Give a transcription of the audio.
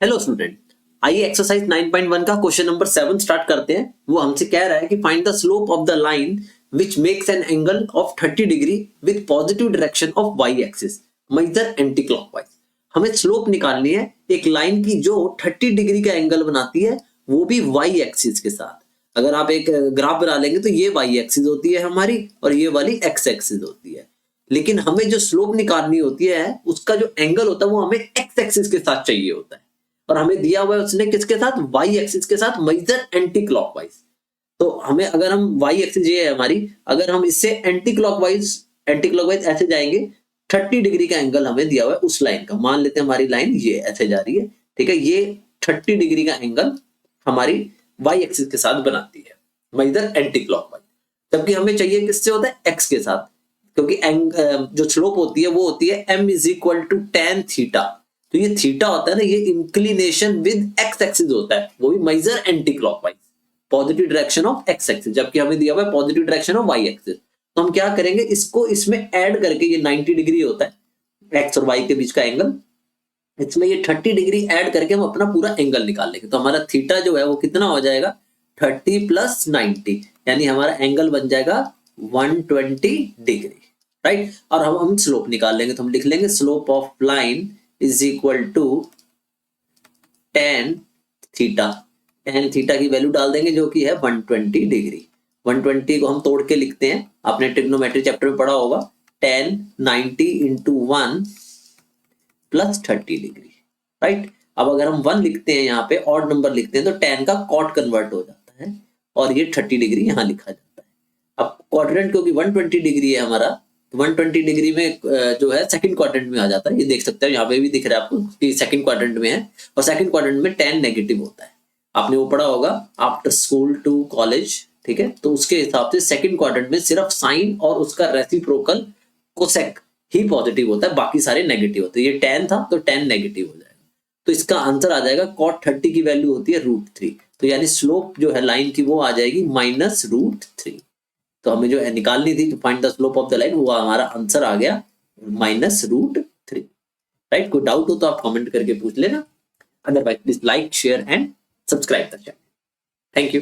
Hello student, आइए exercise 9.1 का question number 7 start करते हैं। वो हमसे कह रहा है कि find the slope of the line which makes an angle of 30 degree with positive direction of y axis, measure anti clockwise. हमें स्लोप निकालनी है एक लाइन की जो 30 डिग्री का एंगल बनाती है, वो भी वाई एक्सिस के साथ। अगर आप एक ग्राफ बना लेंगे तो ये वाई एक्सिस होती है हमारी और ये वाली एक्स एक्सिस होती है, लेकिन हमें जो स्लोप निकालनी होती है उसका जो एंगल होता है वो हमें एक्स एक्सिस के साथ चाहिए होता है। और हमें दिया हुआ है उसने किसके साथ, वाई एक्सिस के साथ, मेजर एंटी क्लॉकवाइज। तो हमें अगर हम वाई एक्सिस ये है हमारी, अगर हम इससे एंटी क्लॉकवाइज ऐसे जाएंगे, 30 डिग्री का एंगल हमें दिया हुआ है उस लाइन का। मान लेते हैं हमारी लाइन ये ऐसे जा रही है, ठीक है। ये 30 डिग्री का एंगल हमारी वाई एक्सिस के साथ बनाती है, मेजर एंटी क्लॉकवाइज। जबकि हमें चाहिए किससे होता है, एक्स के साथ, क्योंकि जो स्लोप होती है वो होती है m is equal to tan theta. तो ये थीटा होता है ना, ये इंक्लिनेशन विद एक्स एक्सिस होता है, वो भी measure anti clockwise, positive direction of x axis, जबकि हमें दिया हुआ है positive direction of y axis. तो हम क्या करेंगे, इसको इसमें ऐड करके, ये 90 डिग्री होता है एक्स और वाई के बीच का एंगल, इसमें ये 30 डिग्री ऐड करके हम अपना पूरा एंगल निकाल लेंगे। तो हमारा थीटा जो है वो कितना हो जाएगा, 30 प्लस 90, यानी हमारा एंगल बन जाएगा 120 डिग्री, राइट। और हम स्लोप निकाल लेंगे, तो हम लिख लेंगे slope of line is equal to tan theta. Tan theta की वैल्यू डाल देंगे जो कि है 120 डिग्री। 120 को हम तोड़ के लिखते हैं, आपने ट्रिग्नोमेट्री चैप्टर में पढ़ा होगा, 10 90 इंटू 1 प्लस 30 डिग्री, राइट। अब अगर हम 1 लिखते हैं यहाँ पे, ऑड नंबर लिखते हैं, तो 10 का कॉट कन्वर्ट हो जाता है और ये 30 डिग्री यहाँ लिखा जाता है। अब क्वाड्रेंट क्योंकि 120 डिग्री है हमारा, 120 डिग्री में जो है सेकंड क्वाड्रेंट में आ जाता है। ये देख सकते हैं यहाँ पे भी दिख रहा है आपको कि सेकंड क्वाड्रेंट में है, और सेकंड क्वाड्रेंट में 10 नेगेटिव होता है। आपने वो पढ़ा होगा आफ्टर स्कूल टू कॉलेज, ठीक है। तो उसके हिसाब से सेकंड क्वाड्रेंट में सिर्फ साइन और उसका रेसिप्रोकल कोसेक ही पॉजिटिव होता है, बाकी सारे नेगेटिव होते हैं। ये 10 था तो 10 नेगेटिव हो जाएगा। तो इसका आंसर आ जाएगा cot 30 की वैल्यू होती है √3। तो यानी स्लोप जो है लाइन की वो आ जाएगी -√3। तो हमें जो है निकालनी थी, तो find the slope of the line, वो हमारा आंसर आ गया -√3, राइट। कोई डाउट हो तो आप कमेंट करके पूछ लेना, otherwise please like share and subscribe the channel. Thank you.